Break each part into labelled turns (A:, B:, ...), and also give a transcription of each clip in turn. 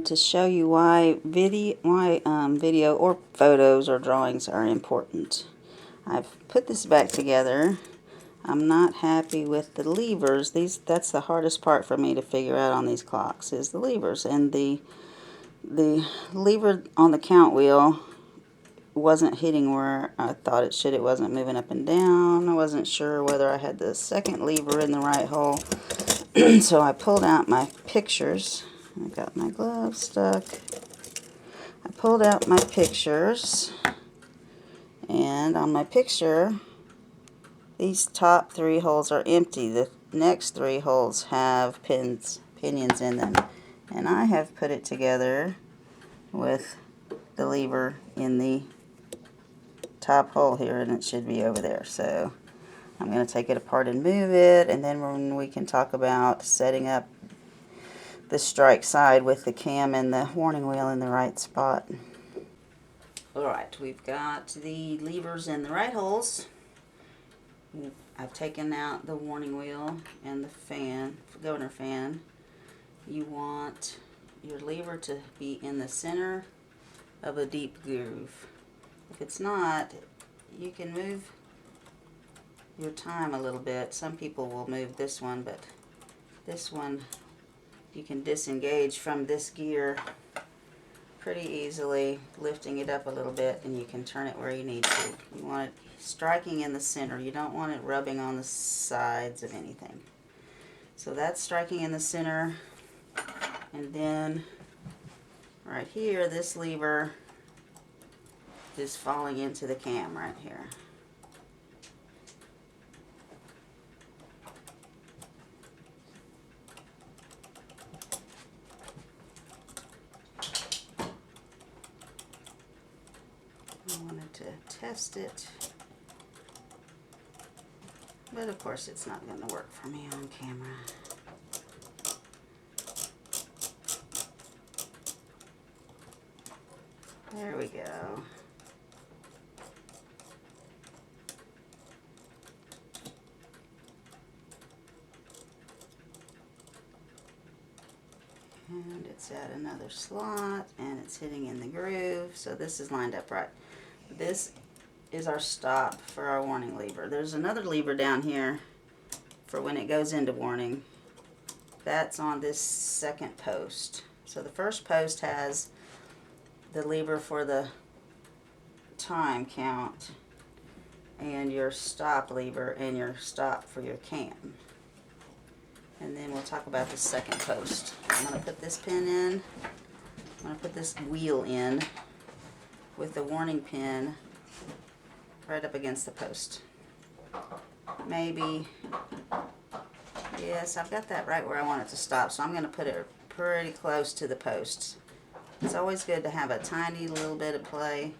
A: To show you why video or photos or drawings are important. I've put this back together. I'm not happy with the levers. That's the hardest part for me to figure out on these clocks, is the levers. And the lever on the count wheel wasn't hitting where I thought it should. It wasn't moving up and down. I wasn't sure whether I had the second lever in the right hole. So I pulled out my pictures. I got my glove stuck. I pulled out my pictures, and on my picture, these top 3 holes are empty. The next 3 holes have pinions in them, and I have put it together with the lever in the top hole here, and it should be over there. So I'm going to take it apart and move it, and then when we can talk about setting up the strike side with the cam and the warning wheel in the right spot. Alright, we've got the levers in the right holes. I've taken out the warning wheel and the fan, governor fan. You want your lever to be in the center of a deep groove. If it's not, you can move your time a little bit. Some people will move this one, but this one you can disengage from this gear pretty easily, lifting it up a little bit, and you can turn it where you need to. You want it striking in the center. You don't want it rubbing on the sides of anything. So that's striking in the center, and then right here, this lever is falling into the cam right here. I wanted to test it, but of course it's not going to work for me on camera. There we go. And it's at another slot, and it's hitting in the groove, so this is lined up right. This is our stop for our warning lever. There's another lever down here for when it goes into warning. That's on this second post. So the first post has the lever for the time count, and your stop lever, and your stop for your cam. And then we'll talk about the second post. I'm going to put this pin in. I'm going to put this wheel in with the warning pin right up against the post. Maybe, yes, I've got that right where I want it to stop, so I'm going to put it pretty close to the posts. It's always good to have a tiny little bit of play.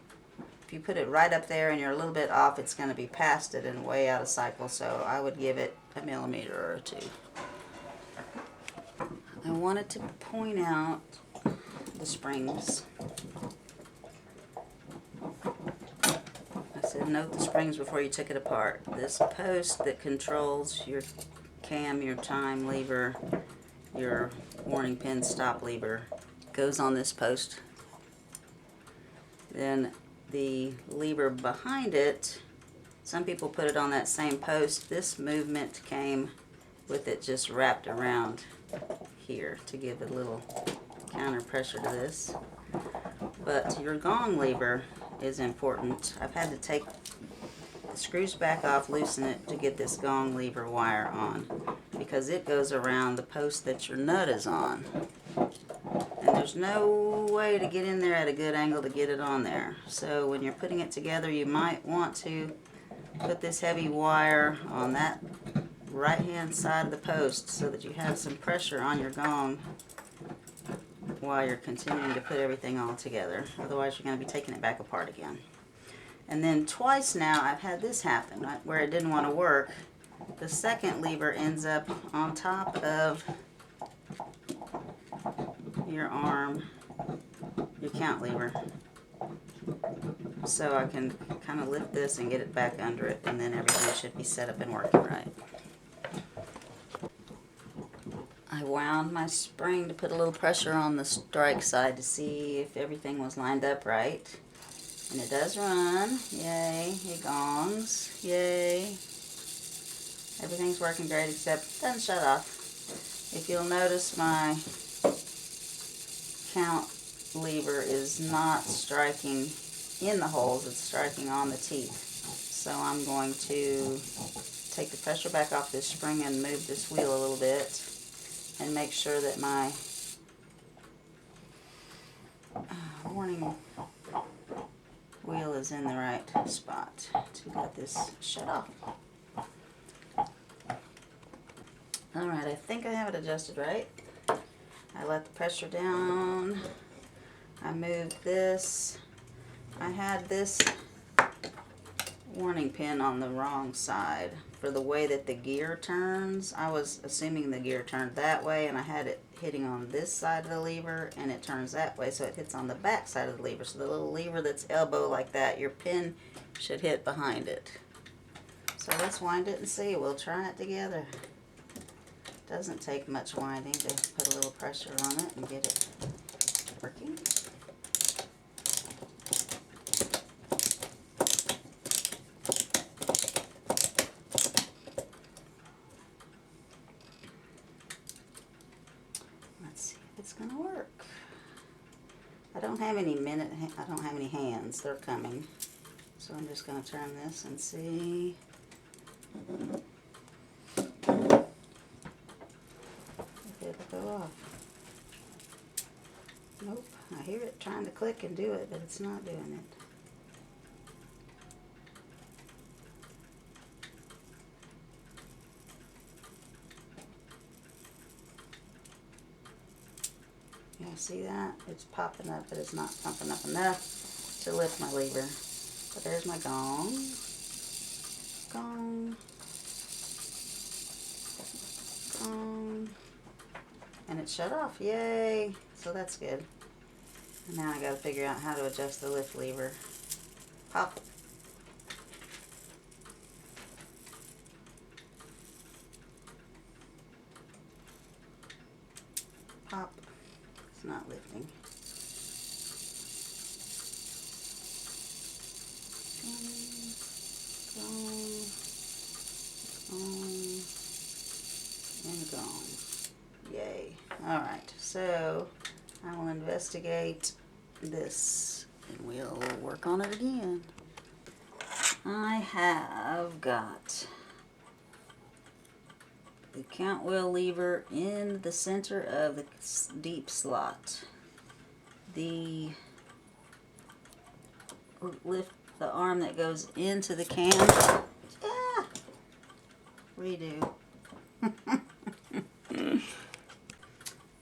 A: If you put it right up there and you're a little bit off, it's going to be past it and way out of cycle, so I would give it a millimeter or 2. I wanted to point out the springs. I said note the springs before you took it apart. This post that controls your cam, your time lever, your warning pin stop lever goes on this post. Then the lever behind it, some people put it on that same post. This movement came with it just wrapped around here to give a little counter pressure to this. But your gong lever is important. I've had to take the screws back off, loosen it to get this gong lever wire on, because it goes around the post that your nut is on. And there's no way to get in there at a good angle to get it on there. So when you're putting it together, you might want to put this heavy wire on that right hand side of the post so that you have some pressure on your gong while you're continuing to put everything all together. Otherwise you're going to be taking it back apart again. And then twice now I've had this happen, right, where it didn't want to work. The second lever ends up on top of your arm, your count lever. So I can kind of lift this and get it back under it, and then everything should be set up and working right. I wound my spring to put a little pressure on the strike side to see if everything was lined up right. And it does run. Yay. It gongs. Yay. Everything's working great except it doesn't shut off. If you'll notice, my count lever is not striking in the holes, it's striking on the teeth. So I'm going to take the pressure back off this spring and move this wheel a little bit and make sure that my warning wheel is in the right spot to let this shut off. Alright, I think I have it adjusted right. I let the pressure down. I moved this. I had this warning pin on the wrong side for the way that the gear turns. I was assuming the gear turned that way, and I had it hitting on this side of the lever, and it turns that way, so it hits on the back side of the lever. So the little lever that's elbow like that, your pin should hit behind it. So let's wind it and see. We'll try it together. Doesn't take much winding to put a little pressure on it and get it working. Let's see if it's gonna work. I don't have any hands. They're coming. So I'm just gonna turn this and see. It'll go off. Nope, I hear it trying to click and do it, but it's not doing it. Yeah, see that? It's popping up, but it's not pumping up enough to lift my lever. But there's my gong. Gong. Gong. And it shut off. Yay! So that's good. And now I gotta figure out how to adjust the lift lever. Pop. Pop. It's not lifting. And gone. Yay. Alright, so I will investigate this and we'll work on it again. I have got the count wheel lever in the center of the deep slot. The lift, the arm that goes into the cam. Ah! Redo.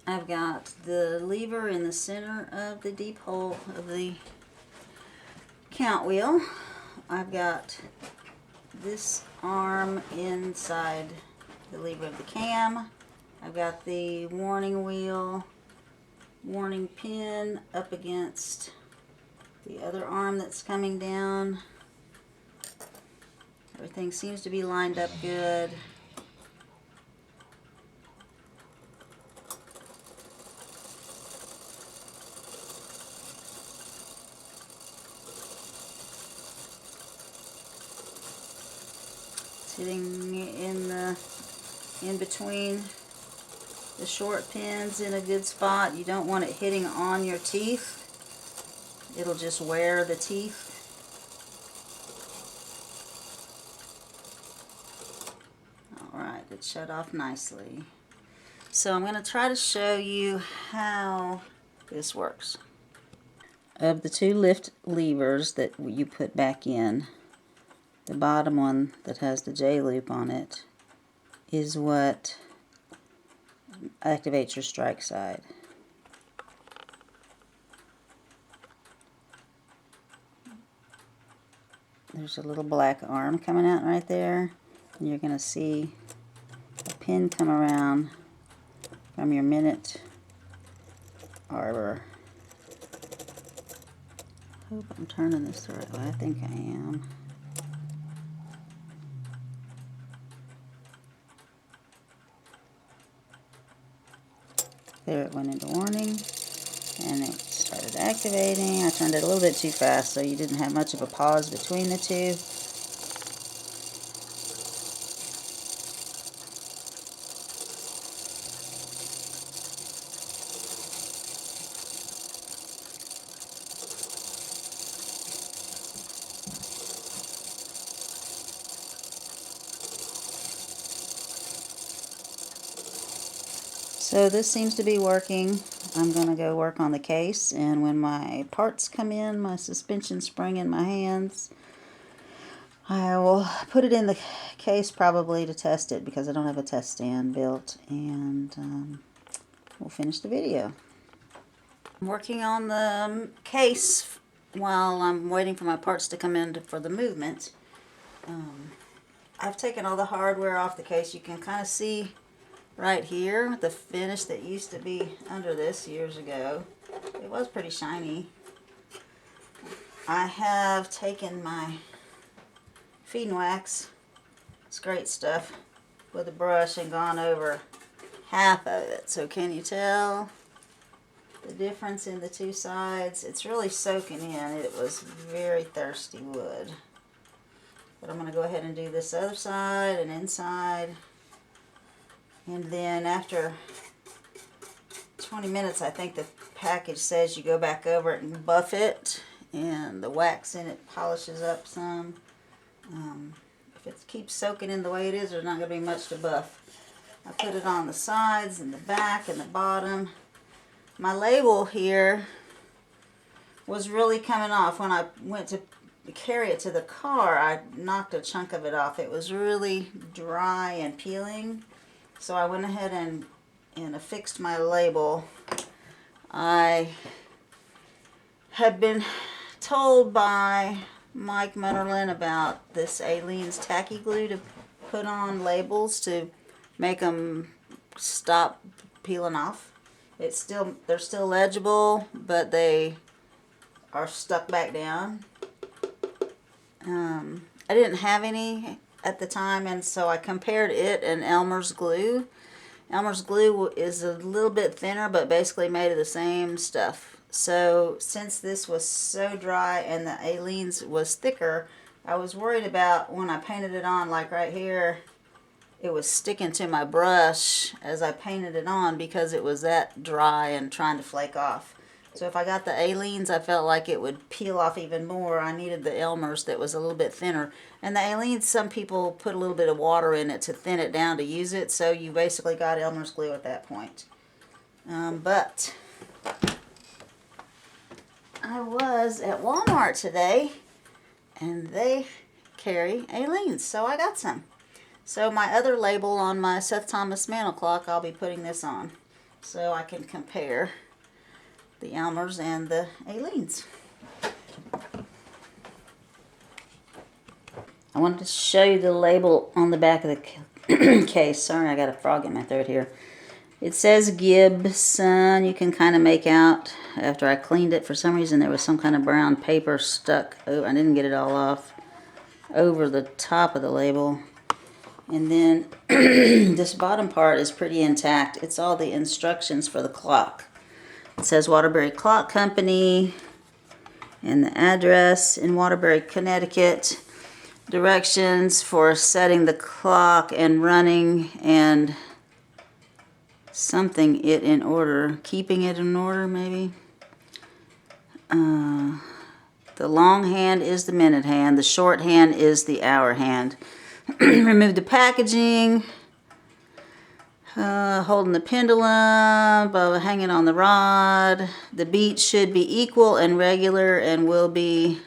A: I've got the lever in the center of the deep hole of the count wheel. I've got this arm inside the lever of the cam. I've got the warning wheel, warning pin up against the other arm that's coming down. Everything seems to be lined up good. Sitting in between the short pins in a good spot. You don't want it hitting on your teeth. It'll just wear the teeth. Alright, it shut off nicely. So I'm going to try to show you how this works. Of the two lift levers that you put back in, the bottom one that has the J loop on it is what activates your strike side. There's a little black arm coming out right there, and you're going to see a pin come around from your minute arbor. I hope I'm turning this the right way. I think I am. There it went into warning, and it started activating. I turned it a little bit too fast, so you didn't have much of a pause between the two. So this seems to be working. I'm going to go work on the case, and when my parts come in, my suspension spring in my hands, I will put it in the case probably to test it because I don't have a test stand built, and we'll finish the video. I'm working on the case while I'm waiting for my parts to come in for the movement. I've taken all the hardware off the case. You can kind of see right here the finish that used to be under this years ago. It was pretty shiny. I have taken my feed and wax, it's great stuff, with a brush and gone over half of it. So can you tell the difference in the two sides? It's really soaking in. It was very thirsty wood. But I'm going to go ahead and do this other side and inside. And then after 20 minutes, I think the package says you go back over it and buff it, and the wax in it polishes up some. If it keeps soaking in the way it is, there's not going to be much to buff. I put it on the sides and the back and the bottom. My label here was really coming off. When I went to carry it to the car, I knocked a chunk of it off. It was really dry and peeling. So I went ahead and affixed my label. I had been told by Mike Munnerlin about this Aleene's tacky glue to put on labels to make them stop peeling off. They're still legible, but they are stuck back down. I didn't have any at the time, and so I compared it and Elmer's glue. Elmer's glue is a little bit thinner, but basically made of the same stuff. So since this was so dry and the Aleene's was thicker, I was worried about when I painted it on, like right here, it was sticking to my brush as I painted it on because it was that dry and trying to flake off. So if I got the Aleene's, I felt like it would peel off even more. I needed the Elmer's that was a little bit thinner. And the Aleene's, some people put a little bit of water in it to thin it down to use it. So you basically got Elmer's glue at that point. But I was at Walmart today, and they carry Aleene's, so I got some. So my other label on my Seth Thomas mantle clock, I'll be putting this on so I can compare the Elmer's and the Aleene's. I wanted to show you the label on the back of the case. Sorry, I got a frog in my throat here. It says Gibson. You can kind of make out, after I cleaned it, for some reason there was some kind of brown paper stuck. Oh, I didn't get it all off over the top of the label. And then this bottom part is pretty intact. It's all the instructions for the clock. It says Waterbury Clock Company and the address in Waterbury, Connecticut. Directions for setting the clock and running and something it in order. Keeping it in order, maybe. The long hand is the minute hand. The short hand is the hour hand. Remove the packaging. Holding the pendulum, hanging on the rod. The beat should be equal and regular and will be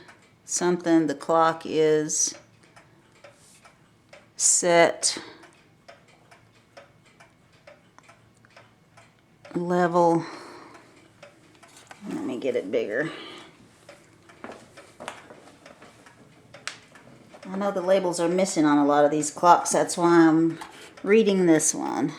A: something the clock is set level. Let me get it bigger. I know the labels are missing on a lot of these clocks, that's why I'm reading this one.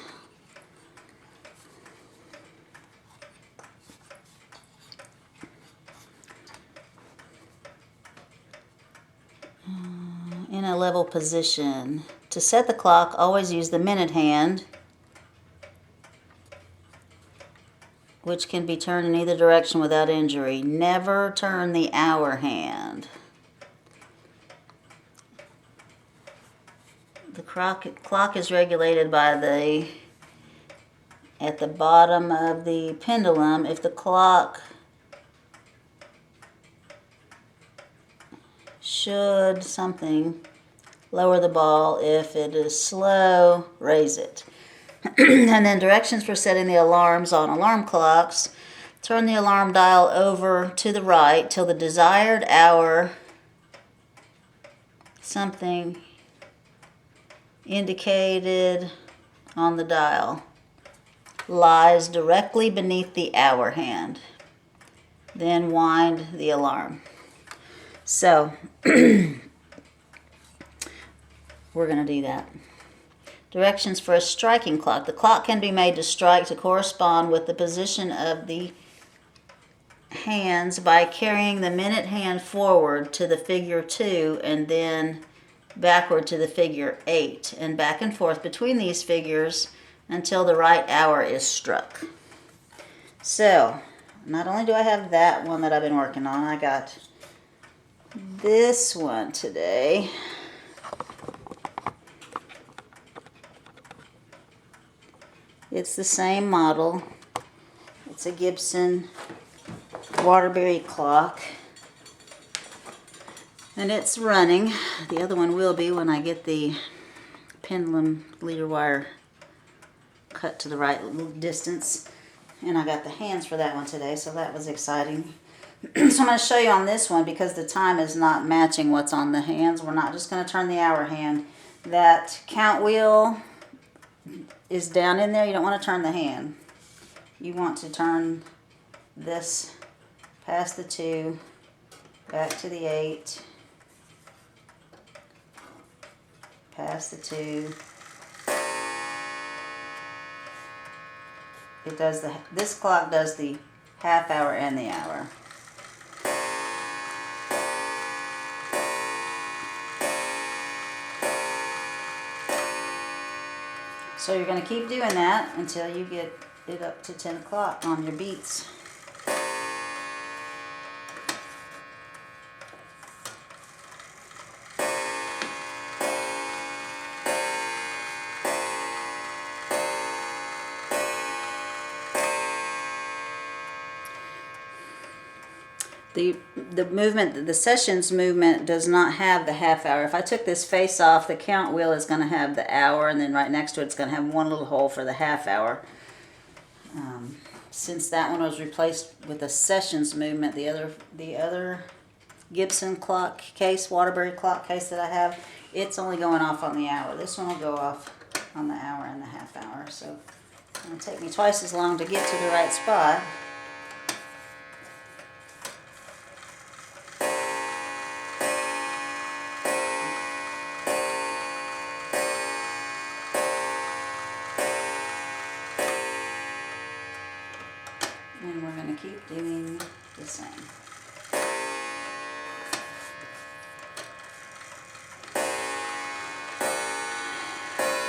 A: In a level position. To set the clock, always use the minute hand. which can be turned in either direction without injury. Never turn the hour hand. The clock is regulated by at the bottom of the pendulum. If the clock should lower the ball. If it is slow, raise it. And then directions for setting the alarms on alarm clocks. Turn the alarm dial over to the right till the desired hour, something indicated on the dial, lies directly beneath the hour hand. Then wind the alarm. So, we're going to do that. Directions for a striking clock. The clock can be made to strike to correspond with the position of the hands by carrying the minute hand forward to the figure 2 and then backward to the figure 8 and back and forth between these figures until the right hour is struck. So, not only do I have that one that I've been working on, I got this one today. It's the same model. It's a Gibson Waterbury clock. And it's running. The other one will be when I get the pendulum leader wire cut to the right distance. And I got the hands for that one today, so that was exciting. So I'm going to show you on this one because the time is not matching what's on the hands. We're not just going to turn the hour hand. That count wheel is down in there. You don't want to turn the hand. You want to turn this past the 2, back to the 8, past the 2. It does this clock does the half hour and the hour. So you're going to keep doing that until you get it up to 10 o'clock on your beats. The sessions movement does not have the half hour. If I took this face off, the count wheel is going to have the hour, and then right next to it, it's going to have one little hole for the half hour. Since that one was replaced with a sessions movement, the other Gibson clock case, Waterbury clock case that I have, it's only going off on the hour. This one will go off on the hour and the half hour. So it'll take me twice as long to get to the right spot. And we're going to keep doing the same.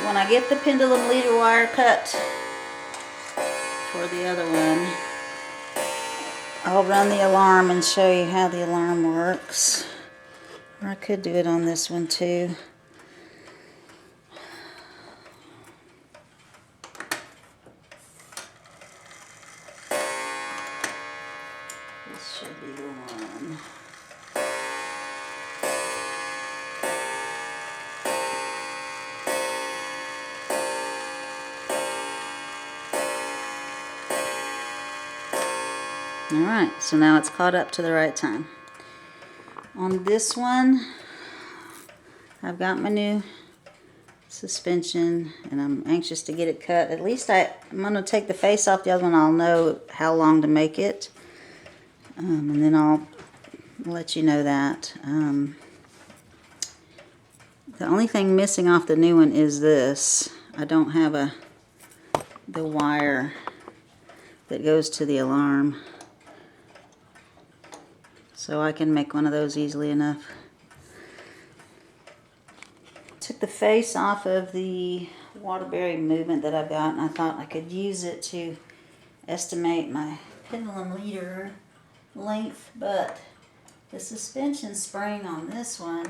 A: When I get the pendulum leader wire cut for the other one, I'll run the alarm and show you how the alarm works. Or I could do it on this one too. This should be the one. Alright, so now it's caught up to the right time. On this one, I've got my new suspension and I'm anxious to get it cut. At least I'm going to take the face off the other one. I'll know how long to make it. And then I'll let you know that. The only thing missing off the new one is this. I don't have the wire that goes to the alarm. So I can make one of those easily enough. Took the face off of the Waterbury movement that I've got, and I thought I could use it to estimate my pendulum leader length, but the suspension spring on this one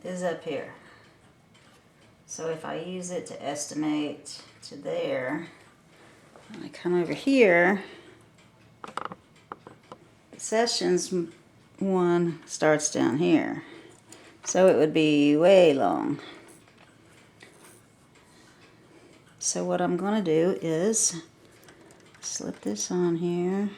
A: is up here. So if I use it to estimate to there, when I come over here, sessions 1 starts down here. So it would be way long. So what I'm going to do is slip this on here.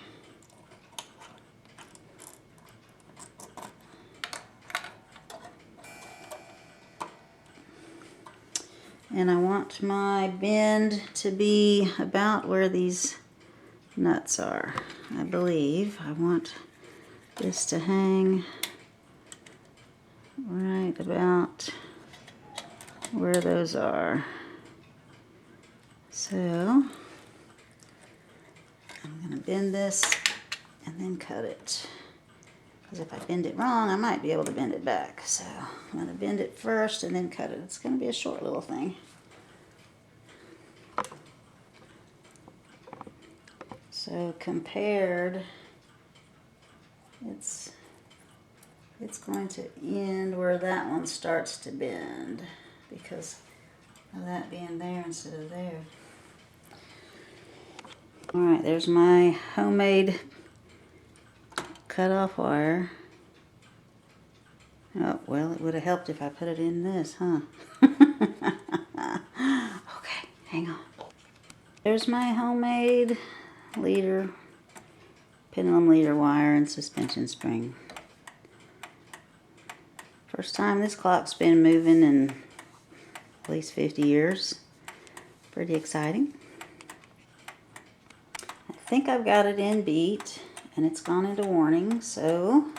A: And I want my bend to be about where these nuts are. I believe I want this to hang right about where those are. So I'm going to bend this and then cut it. Because if I bend it wrong, I might be able to bend it back. So I'm going to bend it first and then cut it. It's going to be a short little thing. So compared, it's going to end where that one starts to bend because of that being there instead of there. Alright, there's my homemade cutoff wire. Oh, well, it would have helped if I put it in this, huh? Okay, hang on. There's my homemade leader, pendulum leader wire and suspension spring. First time this clock's been moving in at least 50 years. Pretty exciting. I think I've got it in beat and it's gone into warning, so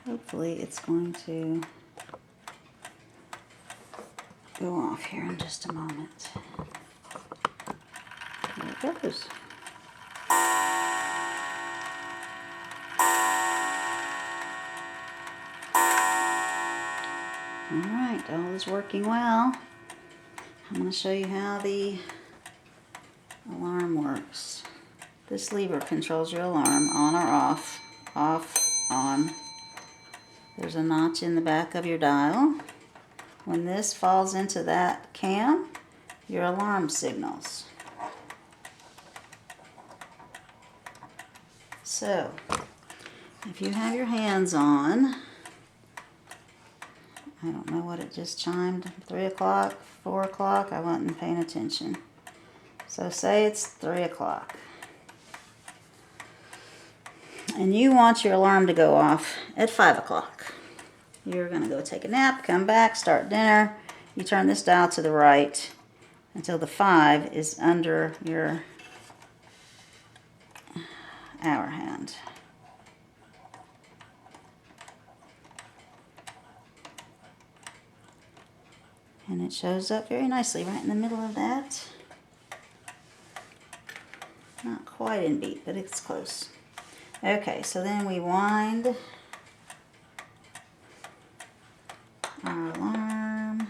A: hopefully it's going to go off here in just a moment. There it goes. Alright, all is working well. I'm going to show you how the alarm works. This lever controls your alarm, on or off, off, on. There's a notch in the back of your dial. When this falls into that cam, your alarm signals. So, if you have your hands on, I don't know what it just chimed, 3 o'clock, 4 o'clock, I wasn't paying attention. So say it's 3 o'clock. And you want your alarm to go off at 5 o'clock. You're going to go take a nap, come back, start dinner. You turn this dial to the right until the 5 is under your hour hand. And it shows up very nicely right in the middle of that. Not quite in beat, but it's close. Okay, so then we wind our alarm.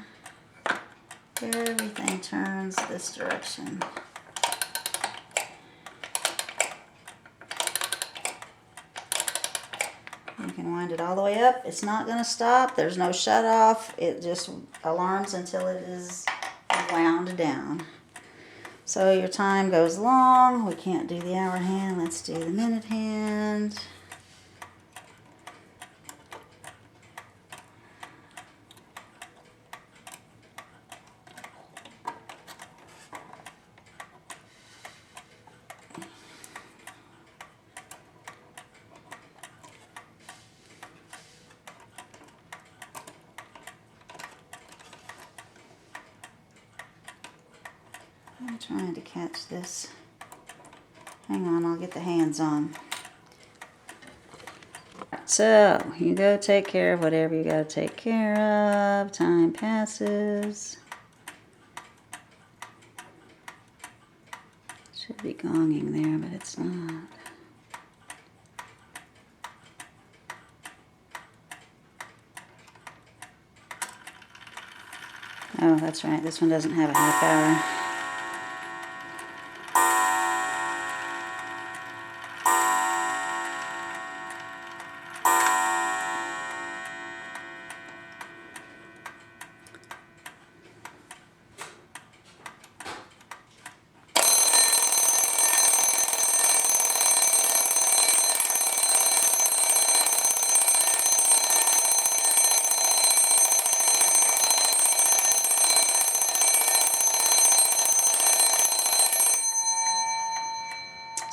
A: Everything turns this direction. You can wind it all the way up. It's not going to stop. There's no shut off. It just alarms until it is wound down. So your time goes long. We can't do the hour hand. Let's do the minute hand. I'm trying to catch this. Hang on, I'll get the hands on. So, you go take care of whatever you got to take care of. Time passes. Should be gonging there, but it's not. Oh, that's right. This one doesn't have a half hour.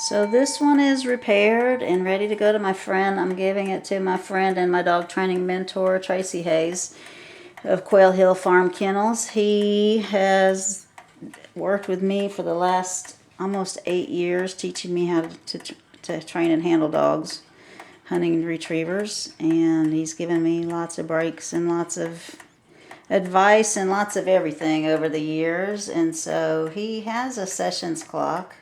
A: So this one is repaired and ready to go to my friend. I'm giving it to my friend and my dog training mentor, Tracy Hayes of Quail Hill Farm Kennels. He has worked with me for the last almost 8 years, teaching me how to train and handle dogs, hunting retrievers, and he's given me lots of breaks and lots of advice and lots of everything over the years. And so he has a sessions clock.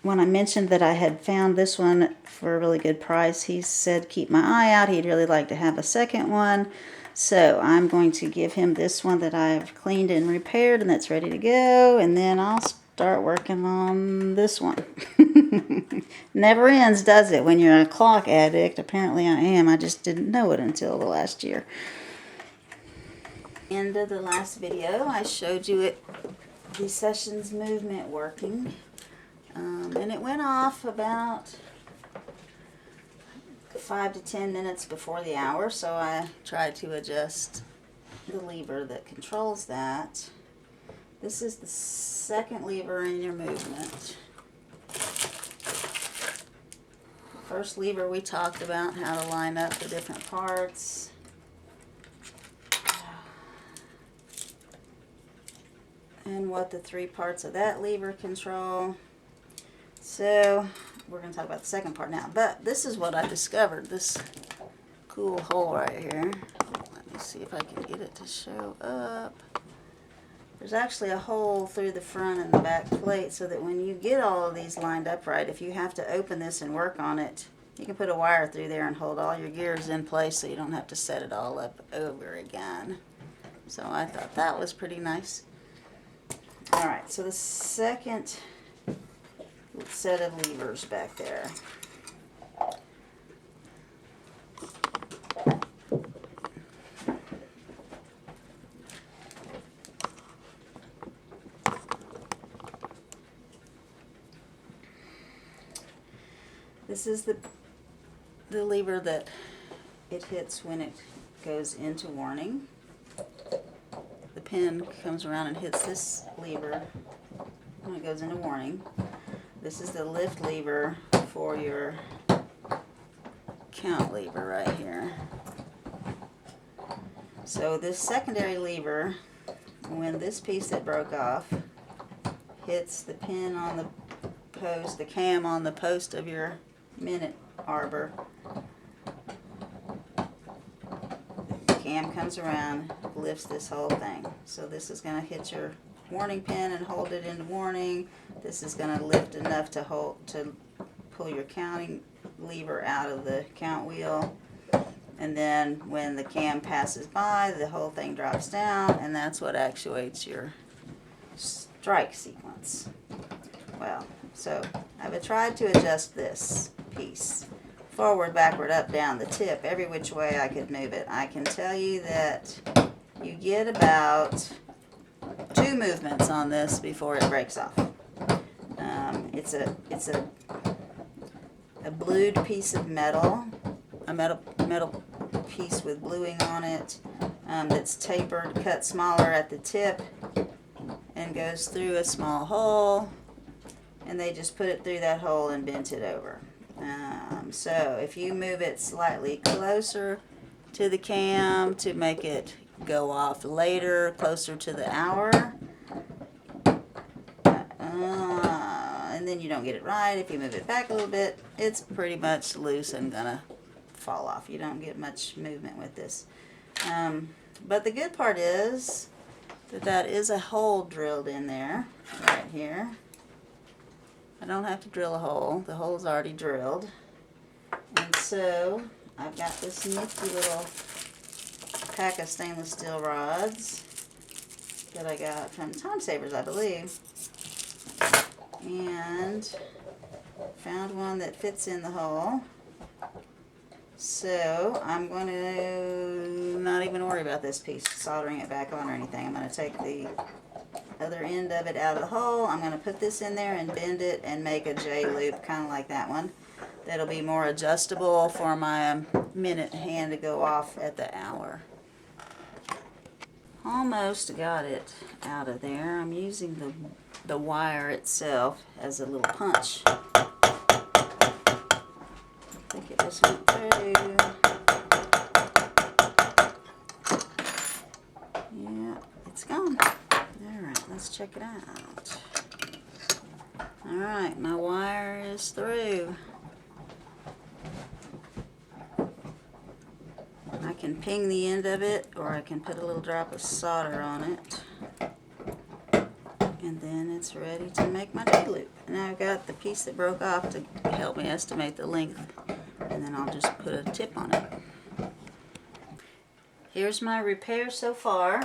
A: When I mentioned that I had found this one for a really good price, he said keep my eye out. He'd really like to have a second one. So I'm going to give him this one that I've cleaned and repaired and that's ready to go. And then I'll start working on this one. Never ends, does it, when you're a clock addict? Apparently I am. I just didn't know it until the last year. End of the last video, I showed you the sessions movement working. And it went off about 5 to 10 minutes before the hour, so I tried to adjust the lever that controls that. This is the second lever in your movement. First lever we talked about how to line up the different parts. And what the 3 parts of that lever control. So we're going to talk about the second part now. But this is what I discovered, this cool hole right here. Let me see if I can get it to show up. There's actually a hole through the front and the back plate so that when you get all of these lined up right, if you have to open this and work on it, you can put a wire through there and hold all your gears in place so you don't have to set it all up over again. So I thought that was pretty nice. Alright, so the second set of levers back there. This is the lever that it hits when it goes into warning. The pin comes around and hits this lever when it goes into warning. This is the lift lever for your count lever right here. So this secondary lever, when this piece that broke off hits the pin on the post, the cam on the post of your minute arbor, the cam comes around, lifts this whole thing. So this is going to hit your warning pin and hold it into warning. This is going to lift enough to pull your counting lever out of the count wheel. And then when the cam passes by, the whole thing drops down, and that's what actuates your strike sequence. Well, so I've tried to adjust this piece forward, backward, up, down, the tip, every which way I could move it. I can tell you that you get about 2 movements on this before it breaks off. It's a blued piece of metal, a metal piece with bluing on it, that's tapered, cut smaller at the tip, and goes through a small hole, and they just put it through that hole and bent it over. So if you move it slightly closer to the cam to make it go off later, closer to the hour, and then you don't get it right. If you move it back a little bit, it's pretty much loose and gonna fall off. You don't get much movement with this. But the good part is that is a hole drilled in there right here. I don't have to drill a hole. The hole's already drilled. And so I've got this nifty little pack of stainless steel rods that I got from Time Savers, I believe. And found one that fits in the hole. So I'm going to not even worry about this piece, soldering it back on or anything. I'm going to take the other end of it out of the hole. I'm going to put this in there and bend it and make a J loop, kind of like that one. That'll be more adjustable for my minute hand to go off at the hour. Almost got it out of there. I'm using the the wire itself has a little punch. I think it just went through. Yeah, it's gone. Alright, let's check it out. Alright, my wire is through. I can ping the end of it, or I can put a little drop of solder on it. And then it's ready to make my day loop. And I've got the piece that broke off to help me estimate the length. And then I'll just put a tip on it. Here's my repair so far.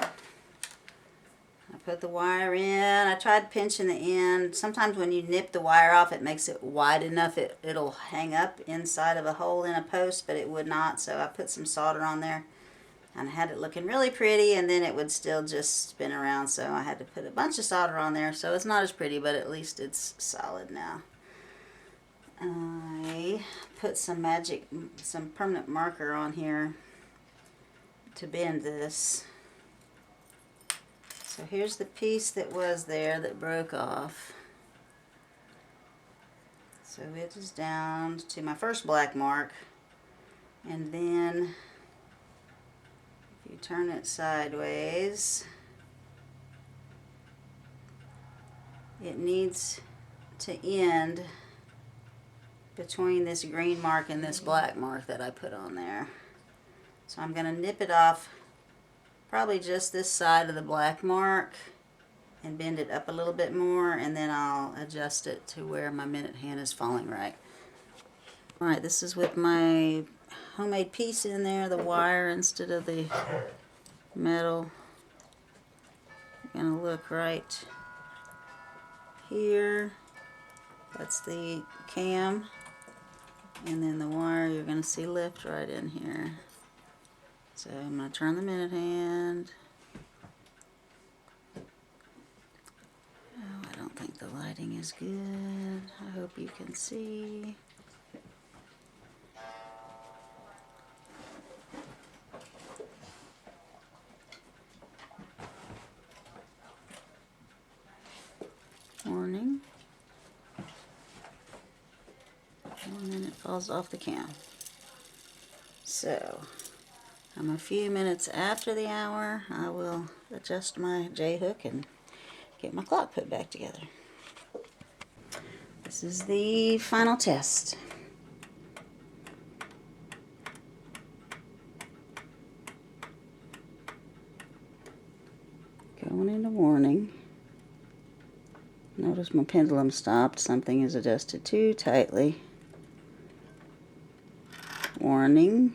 A: I put the wire in. I tried pinching the end. Sometimes when you nip the wire off, it makes it wide enough it'll hang up inside of a hole in a post, but it would not. So I put some solder on there and had it looking really pretty, and then it would still just spin around. So I had to put a bunch of solder on there. So it's not as pretty, but at least it's solid now. I put some permanent marker on here to bend this. So here's the piece that was there that broke off. So it is down to my first black mark. And then if you turn it sideways, it needs to end between this green mark and this black mark that I put on there. So I'm going to nip it off probably just this side of the black mark and bend it up a little bit more, and then I'll adjust it to where my minute hand is falling right. Alright, this is with my homemade piece in there, the wire instead of the metal. I'm going to look right here. That's the cam. And then the wire you're going to see lift right in here. So I'm going to turn the minute hand. Oh, I don't think the lighting is good. I hope you can see. Warning. And then it falls off the cam. So I'm a few minutes after the hour. I will adjust my J-hook and get my clock put back together. This is the final test. Going into warning. Notice my pendulum stopped. Something is adjusted too tightly. Warning.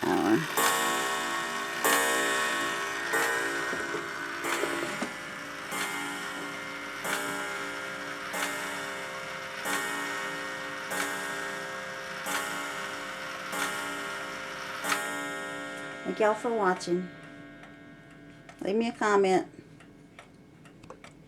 A: Hour. Thank y'all for watching. Leave me a comment.